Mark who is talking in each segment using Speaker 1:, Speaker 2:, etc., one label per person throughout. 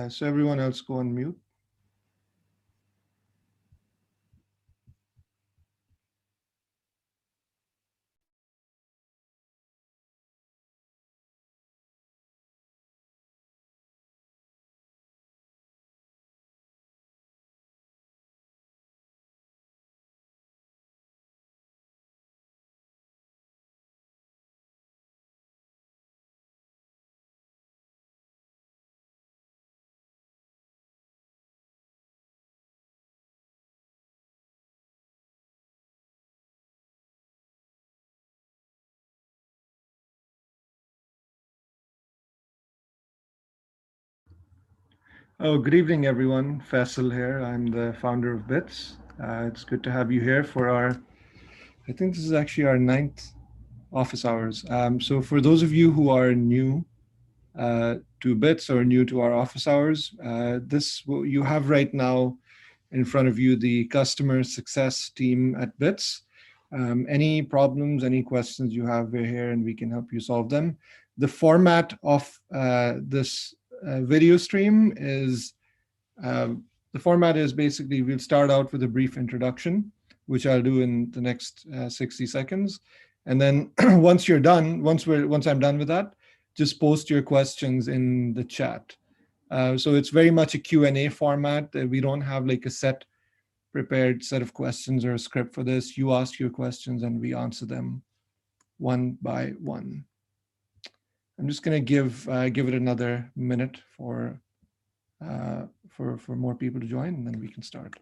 Speaker 1: So everyone else go on mute. Oh, good evening, everyone. Faisal here. I'm the founder of Bits. It's good to have you here for I think this is actually our ninth office hours. So for those of you who are new to Bits or new to our office hours, you have right now in front of you the customer success team at Bits. Any problems, any questions you have, we're here and we can help you solve them. The format of this video stream is the format is basically we'll start out with a brief introduction, which I'll do in the next 60 seconds. And then once I'm done with that, just post your questions in the chat. So it's very much a Q&A format. We don't have like a prepared set of questions or a script for this. You ask your questions and we answer them one by one. I'm just going to give it another minute for more people to join, and then we can start.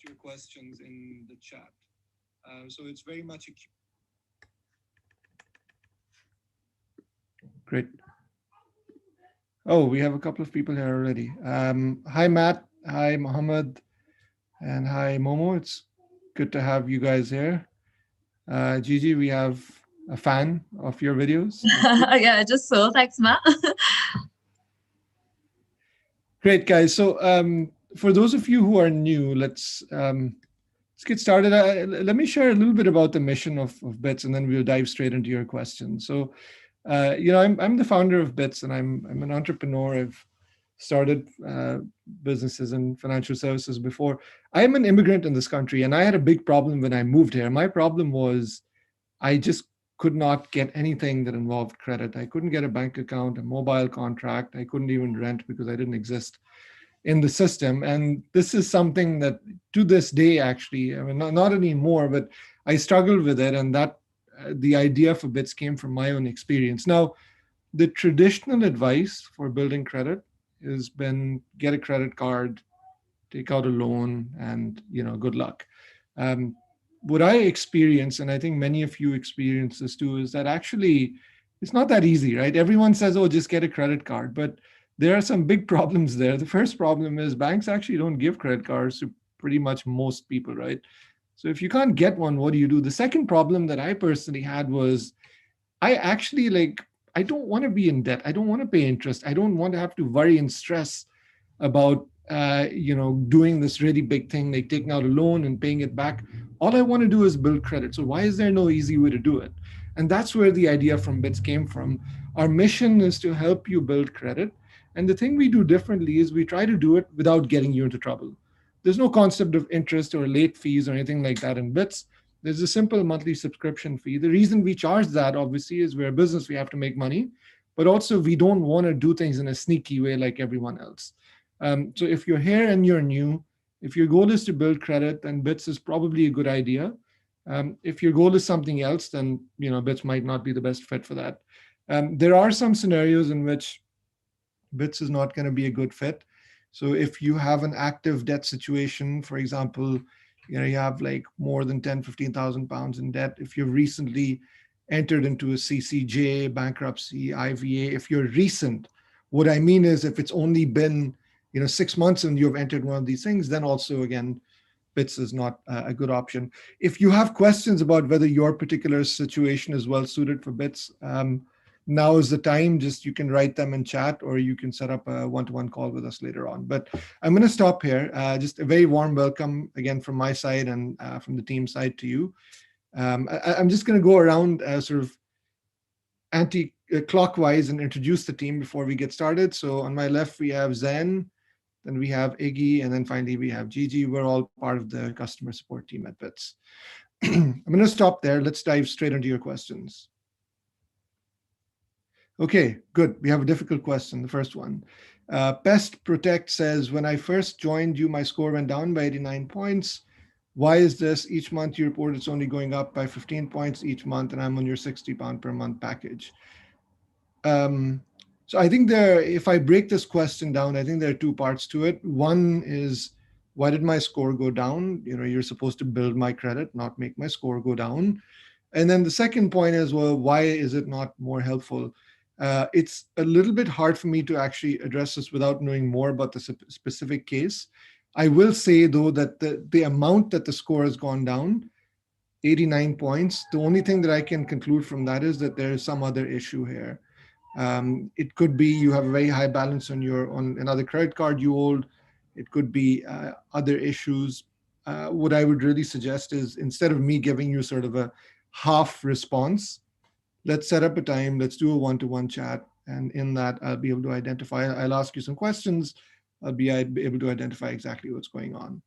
Speaker 1: Your questions in the chat. So it's very much a great. Oh, we have a couple of people here already. Hi, Matt. Hi, Mohammed. And hi, Momo. It's good to have you guys here. Gigi, we have a fan of your videos.
Speaker 2: Yeah, I just saw. Thanks, Matt.
Speaker 1: Great, guys. So for those of you who are new, let's get started. Let me share a little bit about the mission of Bits, and then we'll dive straight into your questions. So, I'm the founder of Bits, and I'm an entrepreneur. I've started businesses and financial services before. I'm an immigrant in this country, and I had a big problem when I moved here. My problem was I just could not get anything that involved credit. I couldn't get a bank account, a mobile contract. I couldn't even rent because I didn't exist in the system. And this is something that to this day, actually, I mean, not anymore, but I struggled with it. And that the idea for Bits came from my own experience. Now, the traditional advice for building credit has been get a credit card, take out a loan, and good luck. What I experience, and I think many of you experience this too, is that actually it's not that easy, right? Everyone says, oh, just get a credit card, but there are some big problems there. The first problem is banks actually don't give credit cards to pretty much most people, right? So if you can't get one, what do you do? The second problem that I personally had was I actually I don't want to be in debt. I don't want to pay interest. I don't want to have to worry and stress about doing this really big thing, like taking out a loan and paying it back. All I want to do is build credit. So why is there no easy way to do it? And that's where the idea from Bits came from. Our mission is to help you build credit. And the thing we do differently is we try to do it without getting you into trouble. There's no concept of interest or late fees or anything like that in Bits. There's a simple monthly subscription fee. The reason we charge that, obviously, is we're a business, we have to make money, but also we don't want to do things in a sneaky way like everyone else. So if you're here and you're new, if your goal is to build credit, then Bits is probably a good idea. If your goal is something else, then Bits might not be the best fit for that. There are some scenarios in which Bits is not going to be a good fit. So if you have an active debt situation, for example, you have like more than 10, 15,000 pounds in debt. If you've recently entered into a CCJ, bankruptcy, IVA, if you're recent, what I mean is if it's only been 6 months and you've entered one of these things, then also again, Bits is not a good option. If you have questions about whether your particular situation is well suited for Bits, now is the time. Just you can write them in chat, or you can set up a one-to-one call with us later on. But I'm going to stop here. Just a very warm welcome again from my side and from the team side to you. I'm just going to go around sort of anti-clockwise and introduce the team before we get started. So on my left, we have Zen, then we have Iggy, and then finally we have Gigi. We're all part of the customer support team at Bits. I'm going to stop there. Let's dive straight into your questions. Okay, good. We have a difficult question, the first one. Pest Protect says, when I first joined you, my score went down by 89 points. Why is this? Each month you report it's only going up by 15 points each month, and I'm on your £60 per month package. So I think if I break this question down, I think there are two parts to it. One is, why did my score go down? You're supposed to build my credit, not make my score go down. And then the second point is, well, why is it not more helpful? It's a little bit hard for me to actually address this without knowing more about the specific case. I will say, though, that the amount that the score has gone down, 89 points, the only thing that I can conclude from that is that there is some other issue here. It could be you have a very high balance on another credit card you hold. It could be other issues. What I would really suggest is, instead of me giving you sort of a half response, let's set up a time, let's do a one-to-one chat. And in that, I'll be able to identify, I'll ask you some questions. I'll be able to identify exactly what's going on.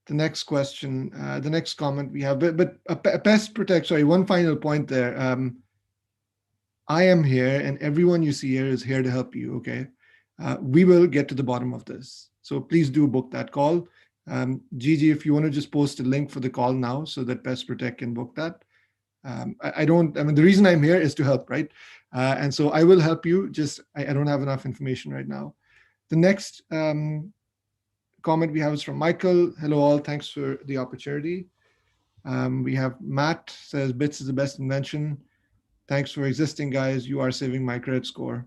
Speaker 1: The next question, the next comment we have, but Pest Protect, sorry, one final point there. I am here, and everyone you see here is here to help you, okay? We will get to the bottom of this. So please do book that call. Gigi, if you want to just post a link for the call now so that Pest Protect can book that. I mean, the reason I'm here is to help, right? And so I will help you, just I don't have enough information right now. The next comment we have is from Michael. Hello all, thanks for the opportunity. We have Matt says, Bits is the best invention. Thanks for existing, guys. You are saving my credit score.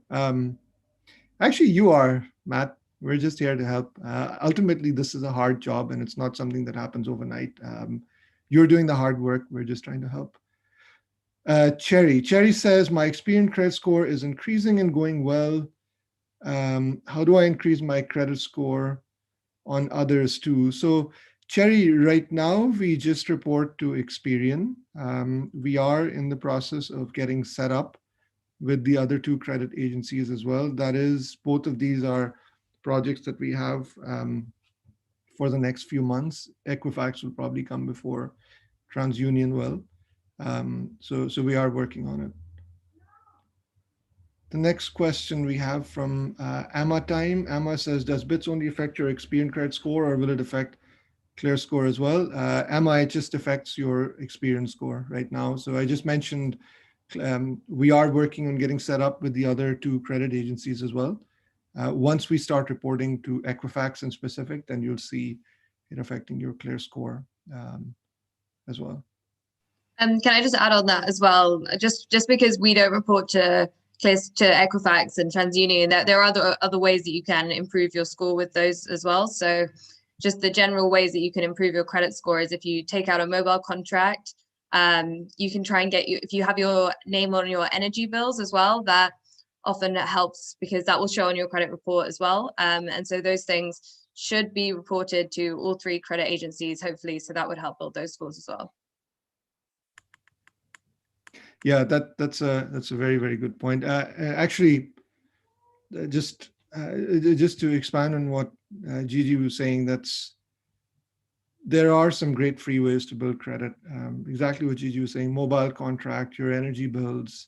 Speaker 1: Actually, you are, Matt. We're just here to help. Ultimately, this is a hard job, and it's not something that happens overnight. You're doing the hard work. We're just trying to help. Cherry says, my Experian credit score is increasing and going well. How do I increase my credit score on others too? So Cherry, right now, we just report to Experian. We are in the process of getting set up with the other two credit agencies as well. That is, both of these are projects that we have for the next few months. Equifax will probably come before TransUnion will. So we are working on it. The next question we have from Amma Time. Amma says, does BITS only affect your Experian credit score, or will it affect Clear score as well? Amma, it just affects your Experian score right now. So I just mentioned we are working on getting set up with the other two credit agencies as well. Once we start reporting to Equifax in specific, then you'll see it affecting your Clear score as well.
Speaker 2: Can I just add on that as well? Just because we don't report to Equifax and TransUnion, there are other ways that you can improve your score with those as well. So just the general ways that you can improve your credit score is if you take out a mobile contract, you can try and if you have your name on your energy bills as well, that often helps because that will show on your credit report as well. And so those things should be reported to all three credit agencies, hopefully. So that would help build those scores as well.
Speaker 1: Yeah, that's a very, very good point. Actually, just to expand on what Gigi was saying, there are some great free ways to build credit. Exactly what Gigi was saying: mobile contract, your energy bills.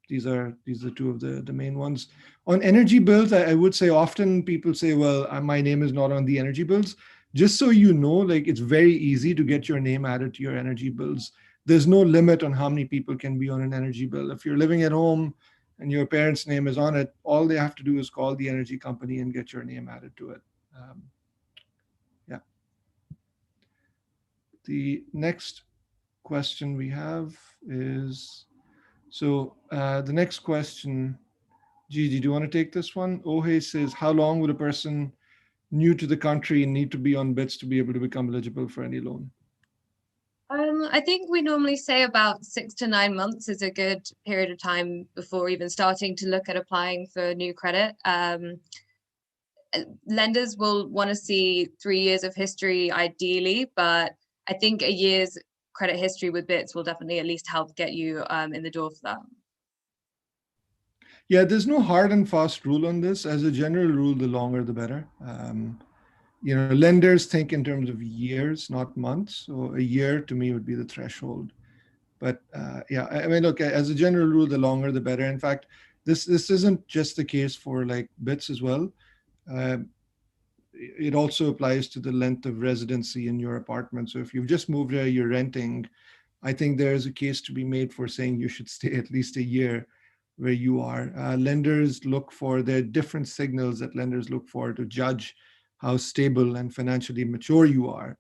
Speaker 1: These are two of the main ones. On energy bills, I would say often people say, well, my name is not on the energy bills. Just so you know, like, it's very easy to get your name added to your energy bills. There's no limit on how many people can be on an energy bill. If you're living at home and your parents' name is on it, all they have to do is call the energy company and get your name added to it. Yeah. The next question we have is, so the next question, Gigi, do you want to take this one? Ohe says, how long would a person new to the country need to be on BITS to be able to become eligible for any loan?
Speaker 2: I think we normally say about 6 to 9 months is a good period of time before even starting to look at applying for new credit. Lenders will want to see 3 years of history ideally, but I think a year's credit history with bits will definitely at least help get you in the door for that.
Speaker 1: Yeah, there's no hard and fast rule on this. As a general rule, the longer the better. Lenders think in terms of years, not months. So a year to me would be the threshold. But yeah, I mean, look, as a general rule, the longer the better. In fact, this isn't just the case for like bits as well. Uh, it also applies to the length of residency in your apartment. So if you've just moved there, you're renting, I think there is a case to be made for saying you should stay at least a year where you are. Lenders look for, there are different signals that lenders look for to judge how stable and financially mature you are.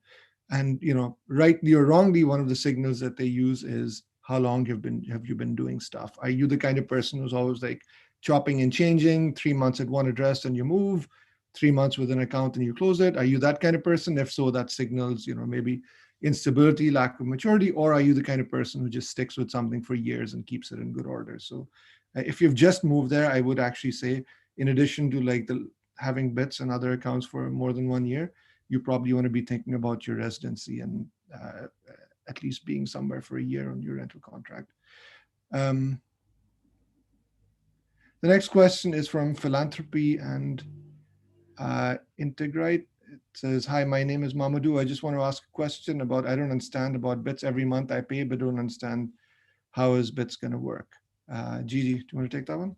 Speaker 1: And rightly or wrongly, one of the signals that they use is how long have you been doing stuff. Are you the kind of person who's always like chopping and changing, 3 months at one address and you move, 3 months with an account and you close it? Are you that kind of person? If so, that signals maybe instability, lack of maturity. Or are you the kind of person who just sticks with something for years and keeps it in good order? So if you've just moved there, I would actually say, in addition to like the having bits and other accounts for more than 1 year, you probably want to be thinking about your residency and at least being somewhere for a year on your rental contract. The next question is from Philanthropy and Integrite. It says, hi, my name is Mamadou. I just want to ask a question about, I don't understand about bits. Every month I pay, but don't understand how is bits going to work. Gigi, do you want to take that one?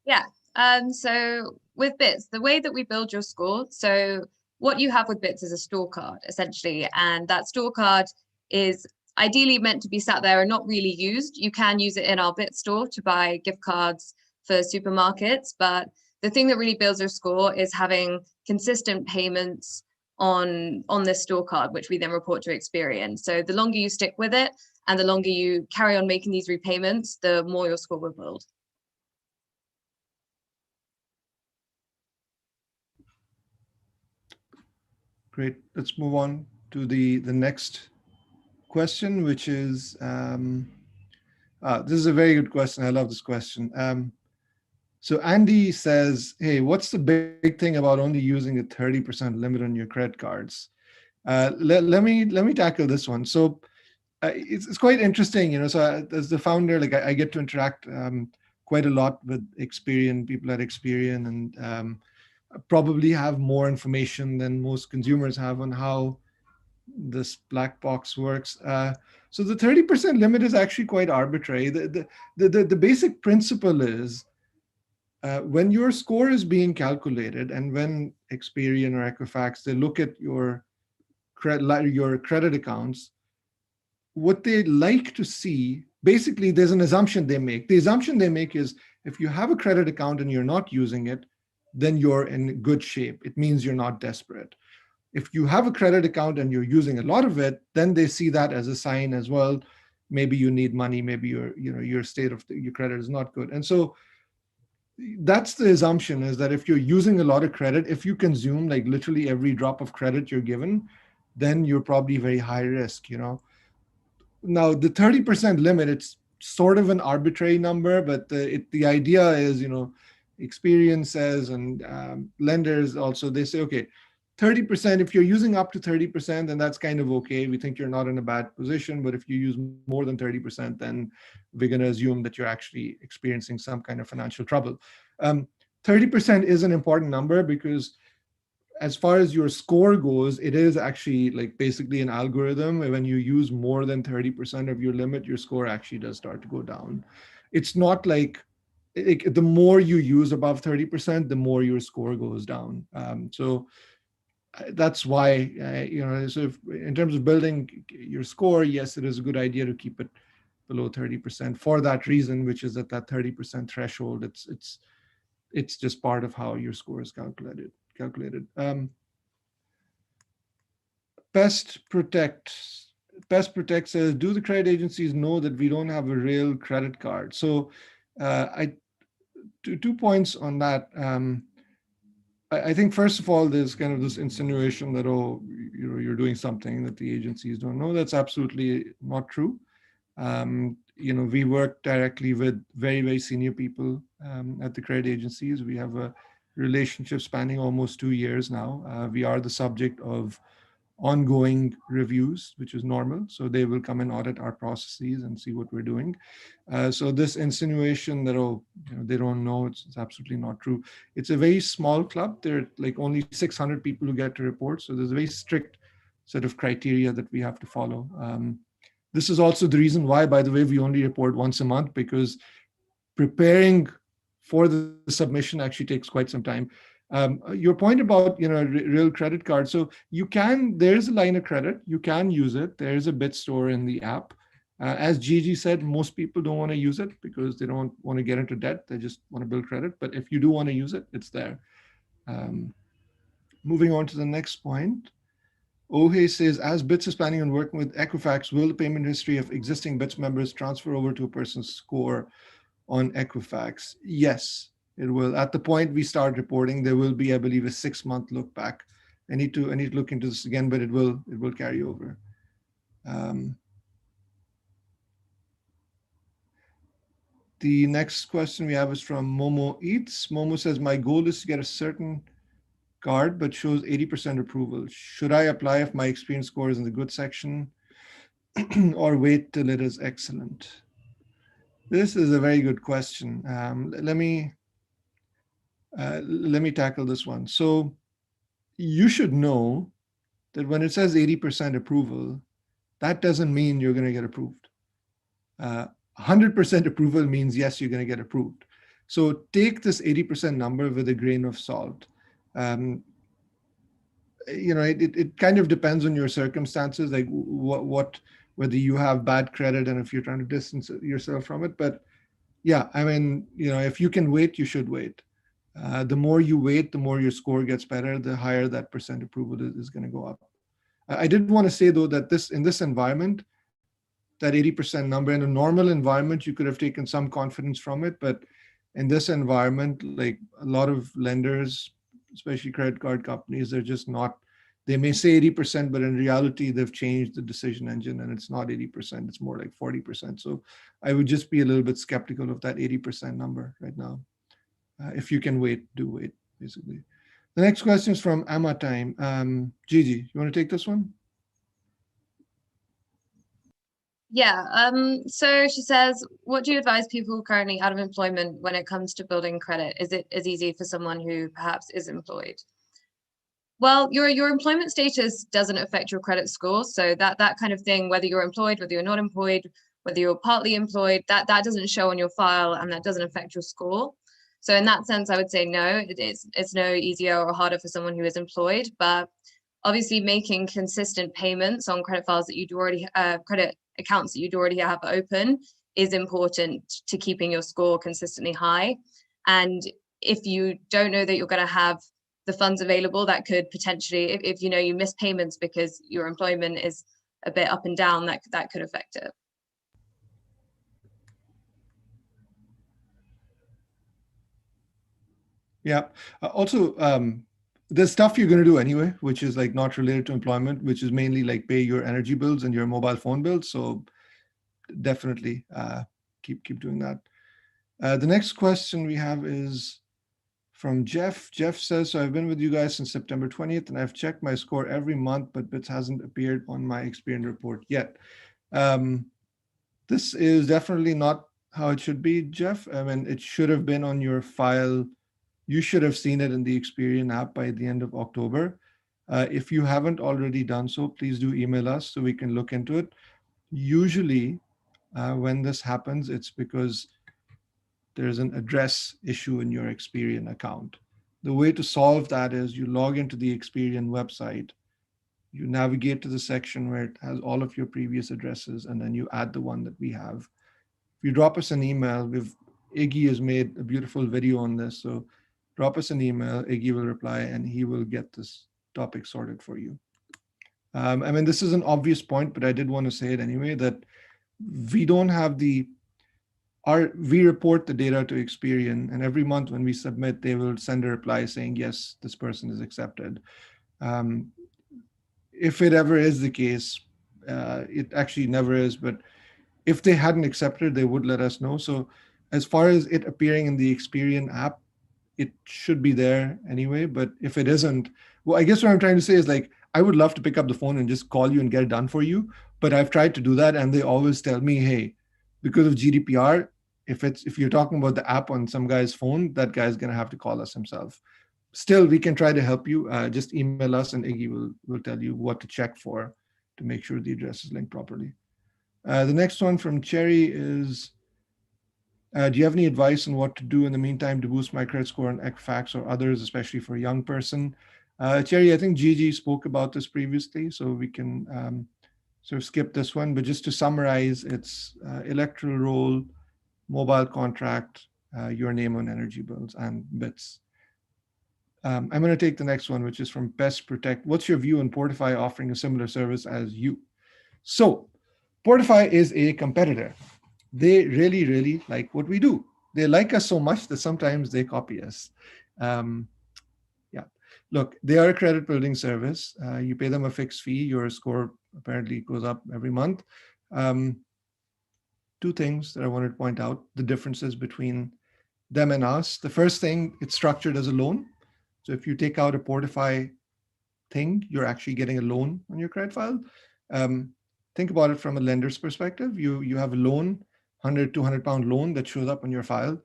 Speaker 2: Yeah. So with bits, the way that we build your score, so what you have with bits is a store card essentially, and that store card is ideally meant to be sat there and not really used. You can use it in our bit store to buy gift cards for supermarkets, but the thing that really builds your score is having consistent payments on this store card, which we then report to Experian. So the longer you stick with it and the longer you carry on making these repayments, the more your score will build.
Speaker 1: Great. Let's move on to the next question, which is, this is a very good question. I love this question. So Andy says, hey, what's the big thing about only using a 30% limit on your credit cards? Let me tackle this one. So it's quite interesting, so as the founder, like I get to interact quite a lot with Experian, people at Experian, and probably have more information than most consumers have on how this black box works. So the 30% limit is actually quite arbitrary. The basic principle is when your score is being calculated, and when Experian or Equifax, they look at your credit accounts, what they like to see, basically there's an assumption they make. The assumption they make is if you have a credit account and you're not using it, then you're in good shape. It means you're not desperate. If you have a credit account and you're using a lot of it, then they see that as a sign as well. Maybe you need money, maybe your state of your credit is not good. And so that's the assumption, is that if you're using a lot of credit, if you consume like literally every drop of credit you're given, then you're probably very high risk. Now the 30% limit, it's sort of an arbitrary number, but the idea is, Experian says, and lenders also, they say, okay, 30%, if you're using up to 30%, then that's kind of okay. We think you're not in a bad position, but if you use more than 30%, then we're going to assume that you're actually experiencing some kind of financial trouble. 30% is an important number because as far as your score goes, it is actually like basically an algorithm. When you use more than 30% of your limit, your score actually does start to go down. It's not like the more you use above 30%, the more your score goes down. So that's why, so if, in terms of building your score, yes, it is a good idea to keep it below 30% for that reason, which is that 30% threshold, it's just part of how your score is calculated. Best Protect says, do the credit agencies know that we don't have a real credit card? So two points on that. I think first of all, there's kind of this insinuation that, oh, you're doing something that the agencies don't know. That's absolutely not true. We work directly with very, very senior people at the credit agencies. We have a relationship spanning almost 2 years now. We are the subject of ongoing reviews, which is normal. So they will come and audit our processes and see what we're doing. So this insinuation that, oh, they don't know, it's absolutely not true. It's a very small club. There are like only 600 people who get to report. So there's a very strict set of criteria that we have to follow. This is also the reason why, by the way, we only report once a month, because preparing for the submission actually takes quite some time. Your point about real credit card. So there's a line of credit. You can use it. There's a bit store in the app. As Gigi said, most people don't want to use it because they don't want to get into debt. They just want to build credit. But if you do want to use it, it's there. Moving on to the next point. Ohe says, as BITS is planning on working with Equifax, will the payment history of existing BITS members transfer over to a person's score on Equifax? Yes, it will. At the point we start reporting, there will be, I believe, a 6-month look back. I need to look into this again, but it will carry over. The next question we have is from Momo Eats. Momo says, my goal is to get a certain card, but shows 80% approval. Should I apply if my Experian score is in the good section or wait till it is excellent? This is a very good question. Let me tackle this one. So you should know that when it says 80% approval, that doesn't mean you're going to get approved. 100% approval means yes, you're going to get approved. So take this 80% number with a grain of salt. It kind of depends on your circumstances, like whether you have bad credit and if you're trying to distance yourself from it. But yeah, I mean, if you can wait, you should wait. The more you wait, the more your score gets better, the higher that percent approval is going to go up. I did want to say though that in this environment, that 80% number, in a normal environment, you could have taken some confidence from it. But in this environment, like a lot of lenders, especially credit card companies, they're just not, they may say 80%, but in reality, they've changed the decision engine and it's not 80%, it's more like 40%. So I would just be a little bit skeptical of that 80% number right now. If you can wait, do wait, basically. The next question is from Amma Time. Gigi, you want to take this one?
Speaker 2: Yeah, so she says, what do you advise people currently out of employment when it comes to building credit? Is it as easy for someone who perhaps is employed? Well, your employment status doesn't affect your credit score. So that kind of thing, whether you're employed, whether you're not employed, whether you're partly employed, that doesn't show on your file and that doesn't affect your score. So in that sense, I would say no, it's no easier or harder for someone who is employed, but obviously making consistent payments on credit files that you'd already credit accounts that you'd already have open is important to keeping your score consistently high. And if you don't know that you're going to have the funds available, that could potentially, if you miss payments because your employment is a bit up and down, that could affect it.
Speaker 1: Yeah. Also, there's stuff you're going to do anyway, which is like not related to employment, which is mainly like pay your energy bills and your mobile phone bills. So definitely keep doing that. The next question we have is from Jeff. Jeff says, so I've been with you guys since September 20th and I've checked my score every month, but BITS hasn't appeared on my Experian report yet. This is definitely not how it should be, Jeff. I mean, it should have been on your file. You should have seen it in the Experian app by the end of October. If you haven't already done so, please do email us so we can look into it. Usually, when this happens, it's because there's an address issue in your Experian account. The way to solve that is you log into the Experian website, you navigate to the section where it has all of your previous addresses, and then you add the one that we have. If you drop us an email, Iggy has made a beautiful video on this, so drop us an email, Iggy will reply, and he will get this topic sorted for you. I mean, this is an obvious point, but I did want to say it anyway, that we don't have we report the data to Experian, and every month when we submit, they will send a reply saying, yes, this person is accepted. if it ever is the case, it actually never is, but if they hadn't accepted, they would let us know. So as far as it appearing in the Experian app, it should be there anyway. But if it isn't, well, I guess what I'm trying to say is like, I would love to pick up the phone and just call you and get it done for you. But I've tried to do that and they always tell me, hey, because of GDPR, if you're talking about the app on some guy's phone, that guy's gonna have to call us himself. Still, we can try to help you. Just email us and Iggy will tell you what to check for to make sure the address is linked properly. The next one from Cherry is, do you have any advice on what to do in the meantime to boost my credit score on Equifax or others, especially for a young person? Cherry, I think Gigi spoke about this previously, so we can sort of skip this one. But just to summarize, it's electoral roll, mobile contract, your name on energy bills, and bits. I'm going to take the next one, which is from Best Protect. What's your view on Portify offering a similar service as you? So, Portify is a competitor. They really, really like what we do. They like us so much that sometimes they copy us. Um, yeah. Look, they are a credit building service. You pay them a fixed fee. Your score apparently goes up every month. Um, Two things that I wanted to point out, the differences between them and us. The first thing, it's structured as a loan. So if you take out a Portify thing, you're actually getting a loan on your credit file. Um, think about it from a lender's perspective. You have a loan, 100, 200 pound loan that shows up on your file.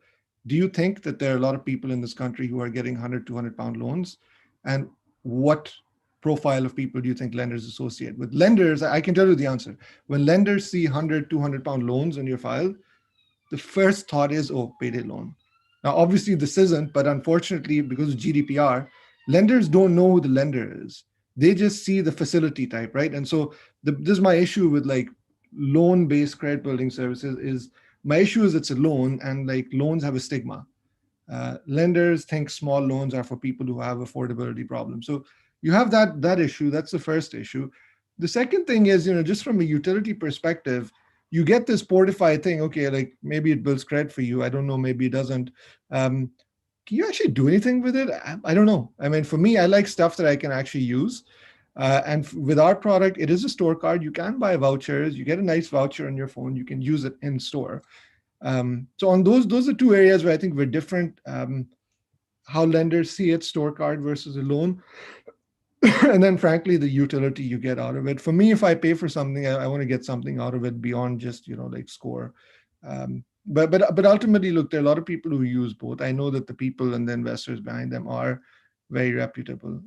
Speaker 1: Do you think that there are a lot of people in this country who are getting 100, 200 pound loans? And what profile of people do you think lenders associate with? Lenders, I can tell you the answer. When lenders see 100, 200 pound loans on your file, the first thought is, oh, payday loan. Now, obviously, this isn't, but unfortunately, because of GDPR, lenders don't know who the lender is. They just see the facility type, right? And so, this is my issue with like loan-based credit building services. Is my issue is it's a loan, and like loans have a stigma. Lenders think small loans are for people who have affordability problems. So you have that issue. That's the first issue. The second thing is, just from a utility perspective, you get this Portify thing. Okay, like maybe it builds credit for you. I don't know. Maybe it doesn't. Can you actually do anything with it? I don't know. I mean, for me, I like stuff that I can actually use. And with our product, it is a store card. You can buy vouchers. You get a nice voucher on your phone. You can use it in store. So on those are two areas where I think we're different. How lenders see it, store card versus a loan, and then frankly the utility you get out of it. For me, if I pay for something, I want to get something out of it beyond just like score. But ultimately, look, there are a lot of people who use both. I know that the people and the investors behind them are very reputable.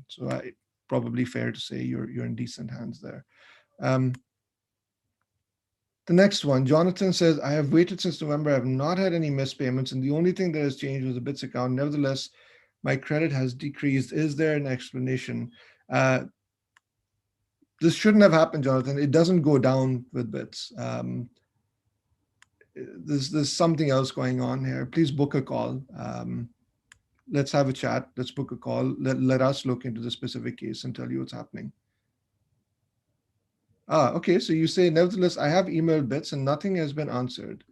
Speaker 1: So probably fair to say you're in decent hands there. Um, The next one, Jonathan says, I have waited since November. I have not had any missed payments, and the only thing that has changed was the BITS account. Nevertheless, my credit has decreased. Is there an explanation? This shouldn't have happened, Jonathan. It doesn't go down with BITS. There's something else going on here. Please book a call. Let's have a chat. Let's book a call. Let us look into the specific case and tell you what's happening. Okay. So you say, nevertheless, I have emailed BITS and nothing has been answered.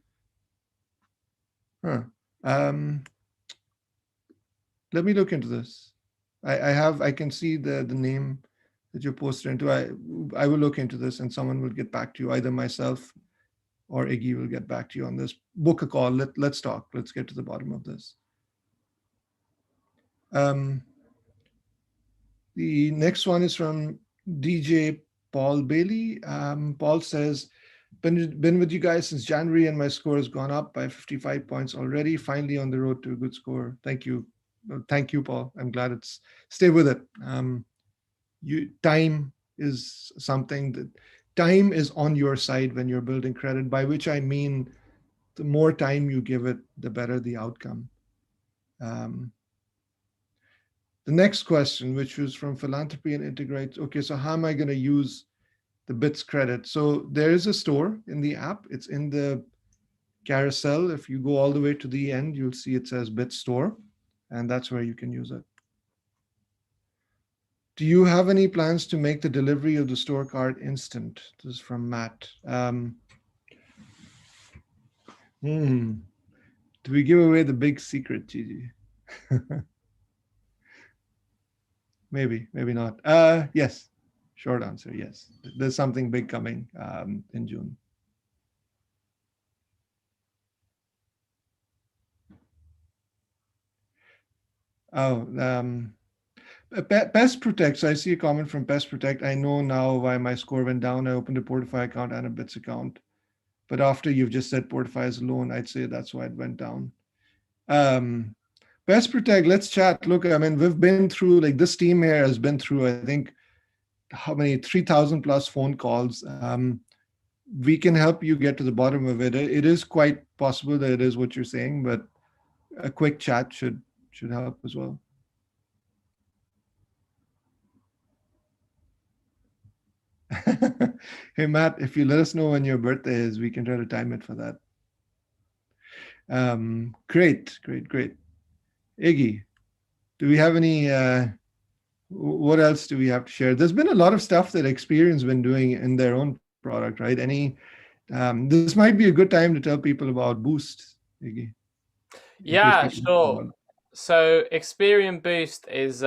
Speaker 1: Huh. Let me look into this. I can see the name that you're posted into. I will look into this and someone will get back to you, either myself or Iggy will get back to you on this. Book a call. Let's talk. Let's get to the bottom of this. The next one is from DJ Paul Bailey. Paul says, been with you guys since January and my score has gone up by 55 points already. Finally on the road to a good score. Thank you. Thank you, Paul. I'm glad it's stay with it. Time is something that time is on your side when you're building credit, by which I mean the more time you give it, the better the outcome. The next question, which was from Philanthropy and Integrate. Okay, so how am I going to use the BITS credit? So there is a store in the app. It's in the carousel. If you go all the way to the end, you'll see it says BITS Store, and that's where you can use it. Do you have any plans to make the delivery of the store card instant? This is from Matt. Do we give away the big secret, Gigi? Maybe not. Yes, Short answer, yes. There's something big coming in June. Oh, Pest Protect. So I see a comment from Pest Protect. I know now why my score went down. I opened a Portify account and a Bits account. But after you've just said Portify is alone, I'd say that's why it went down. Pest Protect, let's chat. Look, I mean, we've been through, like this team here has been through, I think, how many, 3,000 plus phone calls. We can help you get to the bottom of it. It is quite possible that it is what you're saying, but a quick chat should help as well. Hey, Matt, if you let us know when your birthday is, we can try to time it for that. Great. Iggy, do we have any, what else do we have to share? There's been a lot of stuff that Experian's been doing in their own product, right? This might be a good time to tell people about Boost, Iggy.
Speaker 3: Yeah, sure. So Experian Boost is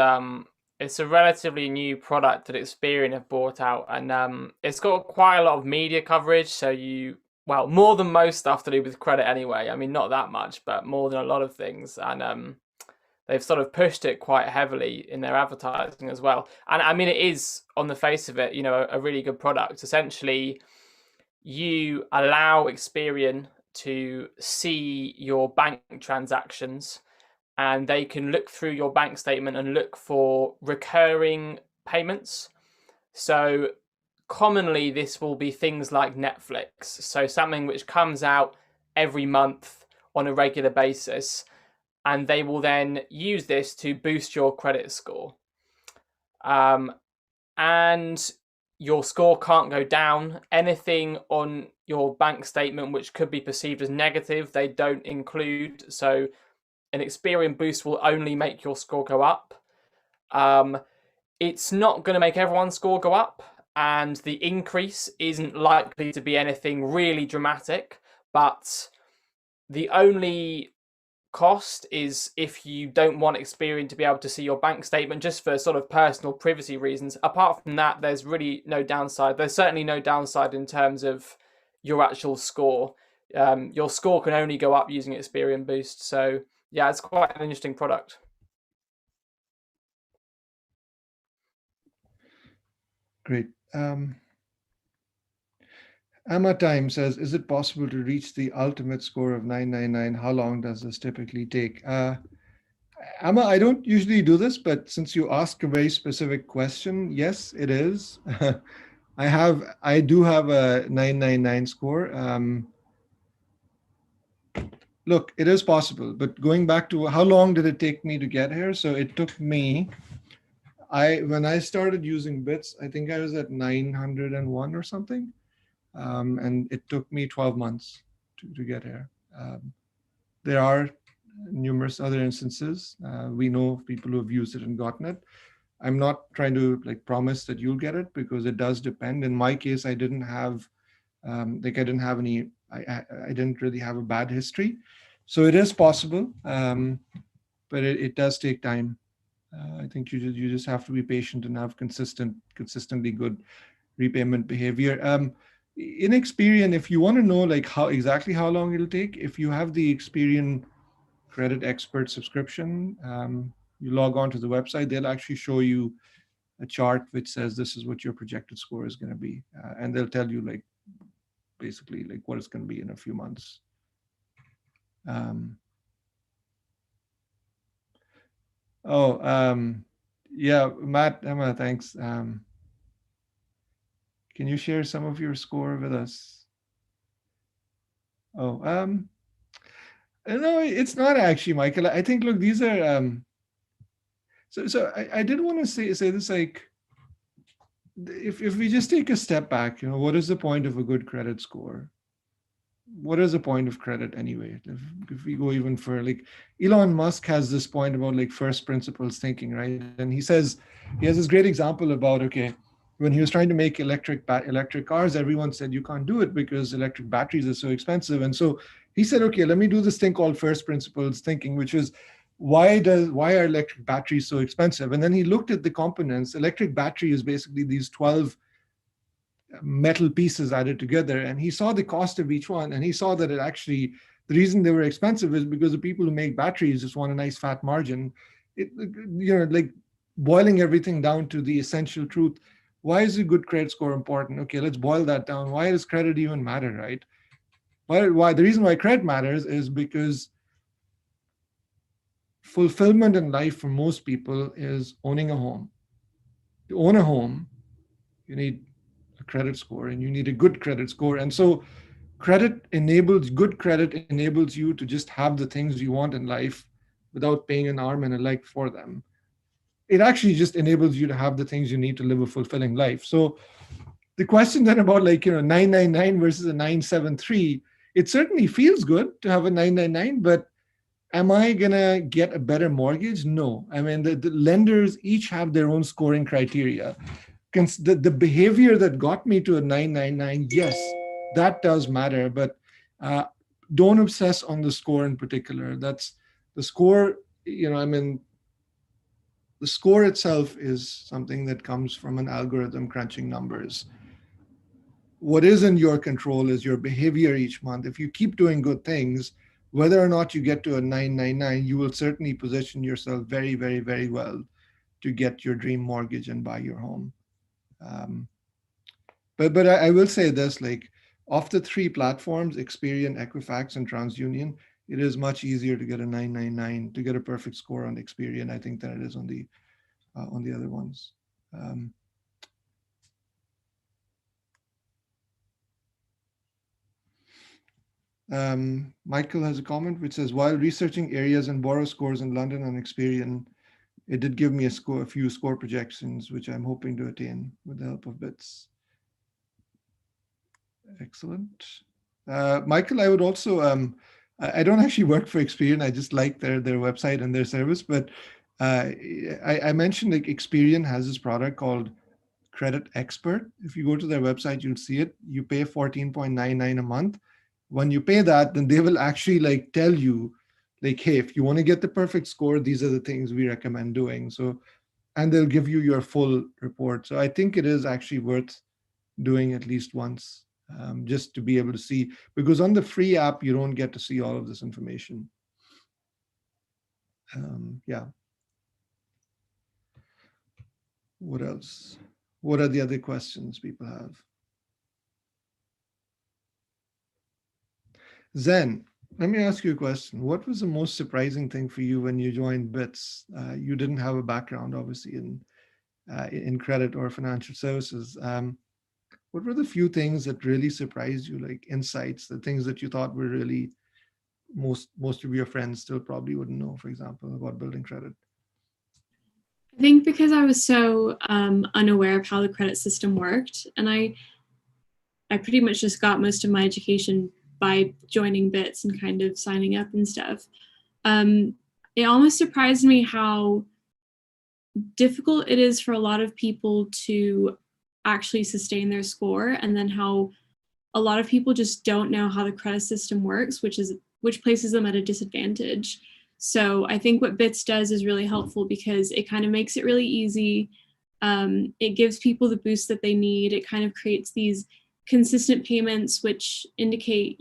Speaker 3: it's a relatively new product that Experian have brought out, and it's got quite a lot of media coverage. So well, more than most stuff to do with credit anyway. I mean, not that much, but more than a lot of things. And they've sort of pushed it quite heavily in their advertising as well. And I mean, it is, on the face of it, a really good product. Essentially, you allow Experian to see your bank transactions, and they can look through your bank statement and look for recurring payments. So commonly this will be things like Netflix. So something which comes out every month on a regular basis, and they will then use this to boost your credit score. And your score can't go down. Anything on your bank statement which could be perceived as negative, they don't include. So an Experian Boost will only make your score go up. It's not going to make everyone's score go up, and the increase isn't likely to be anything really dramatic, but the only cost is if you don't want Experian to be able to see your bank statement, just for sort of personal privacy reasons. Apart from that, there's really no downside. There's certainly no downside in terms of your actual score. Your score can only go up using Experian Boost. So yeah, it's quite an interesting product.
Speaker 1: Great. Amma Time says, is it possible to reach the ultimate score of 999? How long does this typically take? Amma, I don't usually do this, but since you ask a very specific question, yes, it is. I do have a 999 score. Look, it is possible, but going back to how long did it take me to get here? So it took me, when I started using Bits, I think I was at 901 or something. And it took me 12 months to get here. There are numerous other instances. We know of people who have used it and gotten it. I'm not trying to promise that you'll get it, because it does depend. In my case, I didn't have, I didn't really have a bad history. So it is possible, but it does take time. I think you just have to be patient and have consistently good repayment behavior. In Experian, if you want to know exactly how long it'll take, if you have the Experian Credit Expert subscription, you log on to the website, they'll actually show you a chart which says this is what your projected score is going to be, and they'll tell you basically what it's going to be in a few months. Yeah, Matt, Emma, thanks. Can you share some of your score with us? Oh, no, it's not actually, Michael. I think, look, these are, so I did want to say this, if we just take a step back, what is the point of a good credit score? What is the point of credit anyway? If we go even further, Elon Musk has this point about first principles thinking, right? And he has this great example about, okay, when he was trying to make electric cars, everyone said you can't do it because electric batteries are so expensive. And so he said, okay, let me do this thing called first principles thinking, which is why are electric batteries so expensive? And then he looked at the components. Electric battery is basically these 12 metal pieces added together, and he saw the cost of each one, and he saw that it actually, the reason they were expensive is because the people who make batteries just want a nice fat margin. Like boiling everything down to the essential truth. Why is a good credit score important? Okay, let's boil that down. Why does credit even matter, right? Why the reason why credit matters is because fulfillment in life for most people is owning a home. To own a home, you need a credit score, and you need a good credit score. And so good credit enables you to just have the things you want in life without paying an arm and a leg for them. It actually just enables you to have the things you need to live a fulfilling life. So the question then about 999 versus a 973, it certainly feels good to have a 999, but am I gonna get a better mortgage? No. I mean, the lenders each have their own scoring criteria. The behavior that got me to a 999, yes, that does matter, but don't obsess on the score in particular. That's the score, the score itself is something that comes from an algorithm crunching numbers. What is in your control is your behavior each month. If you keep doing good things, whether or not you get to a 999, you will certainly position yourself very, very, very well to get your dream mortgage and buy your home. But I will say this, like, of the three platforms, Experian, Equifax, and TransUnion, it is much easier to get a 999, to get a perfect score on Experian, I think, than it is on the other ones. Michael has a comment which says, while researching areas and borrow scores in London on Experian, it did give me a few score projections, which I'm hoping to attain with the help of bits. Excellent. Michael, I would also, I don't actually work for Experian. I just like their website and their service, but I mentioned like Experian has this product called Credit Expert. If you go to their website, you'll see it. You pay $14.99 a month. When you pay that, then they will actually like tell you, like, hey, if you want to get the perfect score, these are the things we recommend doing. So, and they'll give you your full report. So I think it is actually worth doing at least once, just to be able to see, because on the free app, you don't get to see all of this information. Yeah. What else? What are the other questions people have? Zen, let me ask you a question. What was the most surprising thing for you when you joined BITS? You didn't have a background, obviously, in credit or financial services. What were the few things that really surprised you, like insights, the things that you thought were really most of your friends still probably wouldn't know, for example, about building credit?
Speaker 4: I think because I was so unaware of how the credit system worked, and I pretty much just got most of my education by joining BITS and kind of signing up and stuff. It almost surprised me how difficult it is for a lot of people to actually sustain their score, and then how a lot of people just don't know how the credit system works, which places them at a disadvantage. So I think what BITS does is really helpful because it kind of makes it really easy. It gives people the boost that they need. It kind of creates these consistent payments, which indicate,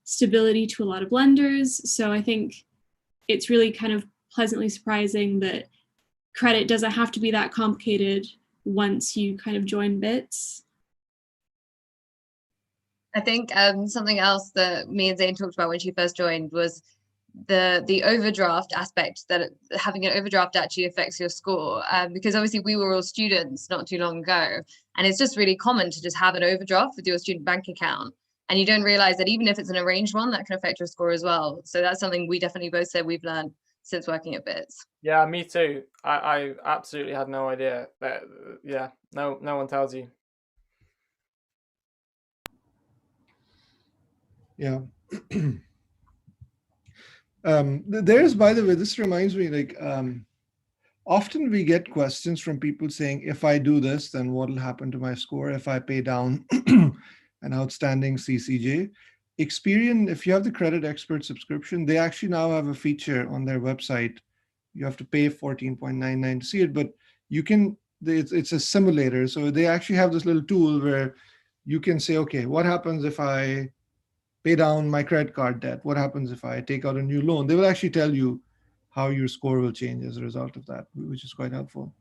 Speaker 4: stability to a lot of lenders. So I think it's really kind of pleasantly surprising that credit doesn't have to be that complicated once you kind of join BITS.
Speaker 2: I think something else that me and Zane talked about when she first joined was the overdraft aspect, that having an overdraft actually affects your score, because obviously we were all students not too long ago, and it's just really common to just have an overdraft with your student bank account, and you don't realize that even if it's an arranged one, that can affect your score as well. So that's something we definitely both said we've learned since working at BITS.
Speaker 3: Yeah, me too. I absolutely had no idea. That, yeah, no one tells you.
Speaker 1: Yeah. There's, by the way, this reminds me, like, often we get questions from people saying, if I do this, then what will happen to my score if I pay down an outstanding CCJ? Experian, if you have the Credit Expert subscription, they actually now have a feature on their website. You have to pay $14.99 to see it, but you can, it's a simulator. So they actually have this little tool where you can say, okay, what happens if I pay down my credit card debt? What happens if I take out a new loan? They will actually tell you how your score will change as a result of that, which is quite helpful.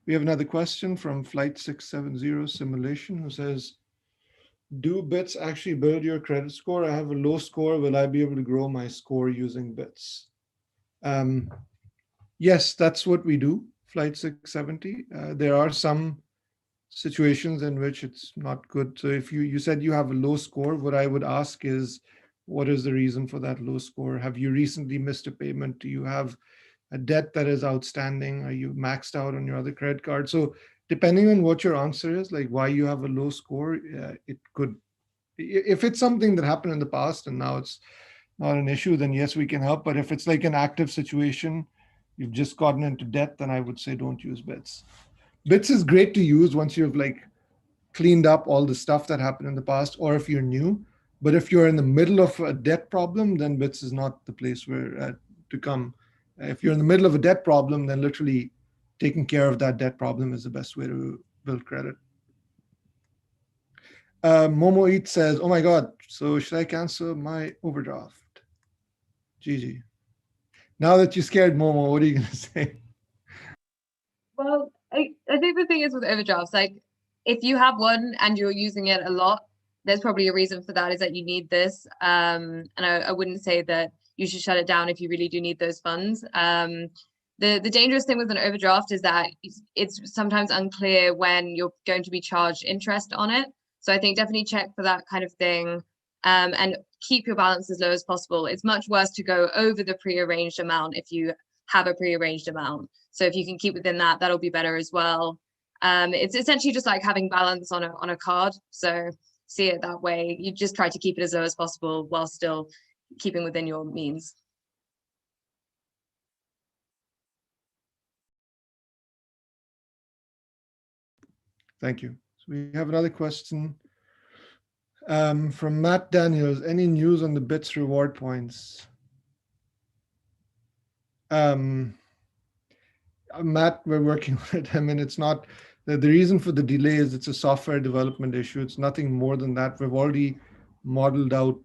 Speaker 1: We have another question from Flight 670 Simulation, who says, do bits actually build your credit score? I have a low score. Will I be able to grow my score using bits? Yes, that's what we do, Flight 670. There are some situations in which it's not good. So if you said you have a low score, what I would ask is, what is the reason for that low score? Have you recently missed a payment? Do you have a debt that is outstanding? Are you maxed out on your other credit card? So depending on what your answer is, like why you have a low score, it could, if it's something that happened in the past and now it's not an issue, then yes, we can help. But if it's like an active situation, you've just gotten into debt, then I would say don't use bits. Bits is great to use once you've like cleaned up all the stuff that happened in the past, or if you're new. But if you're in the middle of a debt problem, then bits is not the place where to come. If you're in the middle of a debt problem, then literally taking care of that debt problem is the best way to build credit. Momo Eat says, oh my God, so should I cancel my overdraft? GG. Now that you scared Momo, what are you going to say?
Speaker 2: Well, I think the thing is with overdrafts, like if you have one and you're using it a lot, there's probably a reason for that, is that you need this. And I wouldn't say that you should shut it down if you really do need those funds. The dangerous thing with an overdraft is that it's sometimes unclear when you're going to be charged interest on it. So I think definitely check for that kind of thing, and keep your balance as low as possible. It's much worse to go over the prearranged amount if you have a prearranged amount. So if you can keep within that, that'll be better as well. It's essentially just like having balance on a card. So see it that way. You just try to keep it as low as possible while still keeping within your means.
Speaker 1: Thank you. So we have another question from Matt Daniels. Any news on the bits reward points? Matt, we're working on it. I mean, it's not, the reason for the delay is it's a software development issue. It's nothing more than that. We've already modeled out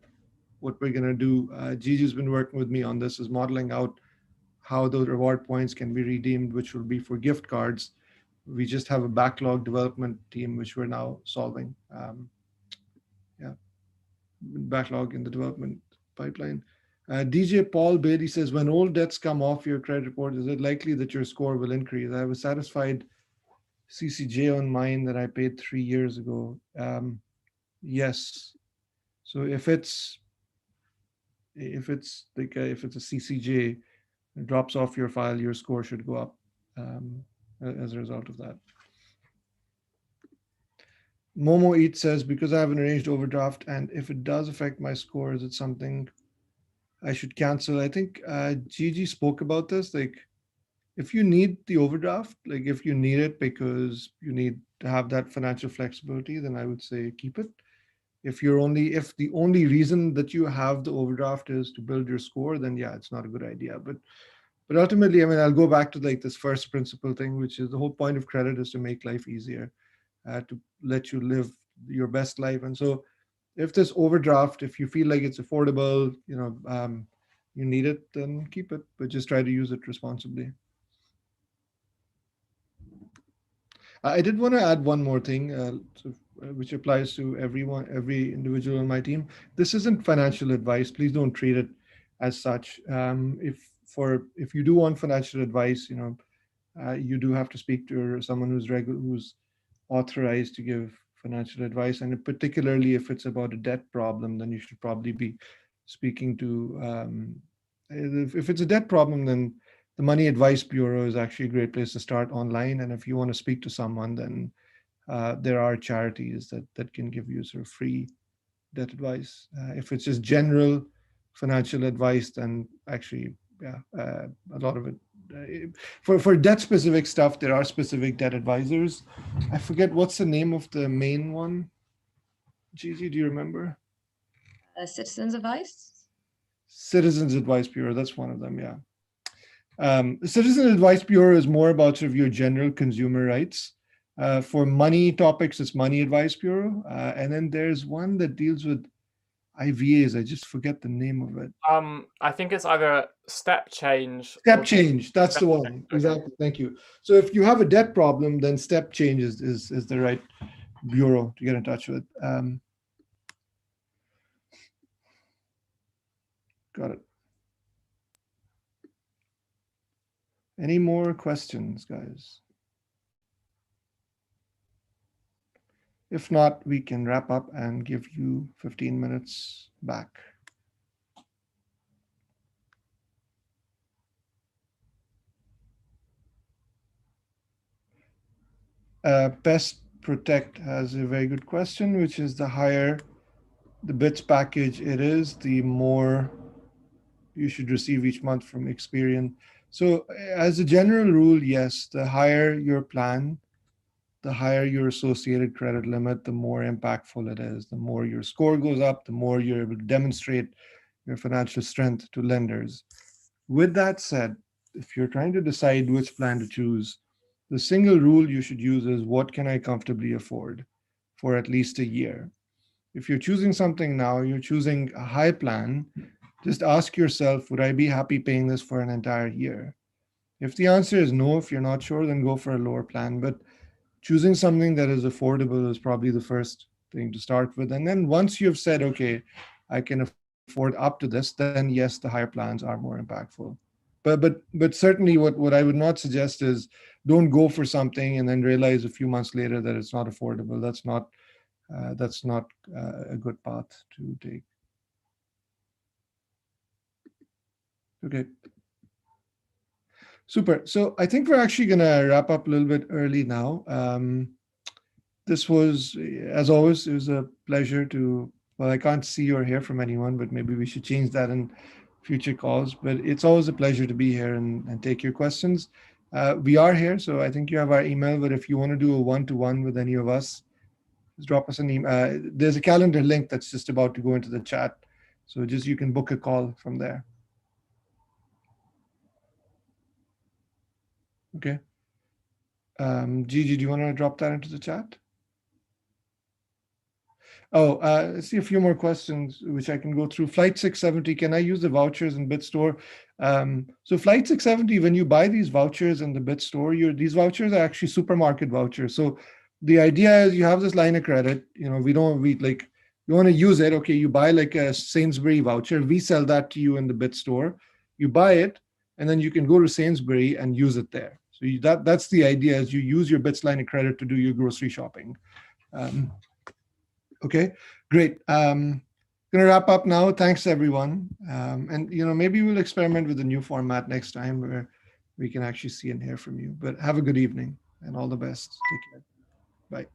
Speaker 1: what we're going to do. Gigi's been working with me on this, is modeling out how those reward points can be redeemed, which will be for gift cards. We just have a backlog development team, which we're now solving. Backlog in the development pipeline. DJ Paul Bailey says, when old debts come off your credit report, is it likely that your score will increase? I have a satisfied CCJ on mine that I paid 3 years ago. Yes. So if it's like if it's a CCJ, it drops off your file, your score should go up as a result of that. Momo Eat says, because I have an arranged overdraft, and if it does affect my score, is it something I should cancel? I think Gigi spoke about this. Like, if you need the overdraft, like if you need it because you need to have that financial flexibility, then I would say keep it. If the only reason that you have the overdraft is to build your score, then yeah, it's not a good idea. But ultimately, I mean, I'll go back to like this first principle thing, which is the whole point of credit is to make life easier, to let you live your best life. And so if this overdraft, if you feel like it's affordable, you need it, then keep it, but just try to use it responsibly. I did want to add one more thing, which applies to every individual on my team. This isn't financial advice. Please don't treat it as such. If you do want financial advice, you do have to speak to someone who's authorized to give financial advice, and particularly if it's about a debt problem, then you should probably be speaking to. If it's a debt problem, then the Money Advice Bureau is actually a great place to start online. And if you want to speak to someone, then there are charities that can give you sort of free debt advice. If it's just general financial advice, then actually, a lot of it For debt specific stuff, there are specific debt advisors. I forget what's the name of the main one. Gigi, do you remember?
Speaker 2: Citizens Advice.
Speaker 1: Citizens Advice Bureau. That's one of them. Yeah. Citizen Advice Bureau is more about sort of your general consumer rights. For money topics, it's Money Advice Bureau. And then there's one that deals with IVAs. I just forget the name of it.
Speaker 3: I think it's either Step Change.
Speaker 1: Step Change. That's
Speaker 3: Step
Speaker 1: the one.
Speaker 3: Change, okay.
Speaker 1: Exactly. Thank you. So if you have a debt problem, then Step Change is the right bureau to get in touch with. Got it. Any more questions, guys? If not, we can wrap up and give you 15 minutes back. Best Protect has a very good question, which is the higher the bits package it is, the more you should receive each month from Experian. So as a general rule, yes, the higher your plan, the higher your associated credit limit, the more impactful it is. The more your score goes up, the more you're able to demonstrate your financial strength to lenders. With that said, if you're trying to decide which plan to choose, the single rule you should use is what can I comfortably afford for at least a year? If you're choosing something now, you're choosing a high plan, just ask yourself, would I be happy paying this for an entire year? If the answer is no, if you're not sure, then go for a lower plan. But choosing something that is affordable is probably the first thing to start with. And then once you've said, okay, I can afford up to this, then yes, the higher plans are more impactful. But certainly what I would not suggest is don't go for something and then realize a few months later that it's not affordable. That's not a good path to take. Okay. Super. So I think we're actually going to wrap up a little bit early now. This was, as always, it was a pleasure to, well, I can't see or hear from anyone, but maybe we should change that in future calls. But it's always a pleasure to be here and take your questions. We are here, so I think you have our email, but if you want to do a one-to-one with any of us, just drop us an email. There's a calendar link that's just about to go into the chat. So just you can book a call from there. Okay. Gigi, do you want to drop that into the chat? Oh, I see a few more questions, which I can go through. Flight 670, can I use the vouchers in BitStore? So Flight 670, when you buy these vouchers in the BitStore, these vouchers are actually supermarket vouchers. So the idea is you have this line of credit, you want to use it. Okay, you buy like a Sainsbury voucher. We sell that to you in the BitStore. You buy it, and then you can go to Sainsbury and use it there. So that's the idea, is you use your Bits line of credit to do your grocery shopping. Okay, great. Gonna wrap up now. Thanks everyone. And maybe we'll experiment with a new format next time where we can actually see and hear from you. But have a good evening and all the best. Take care. Bye.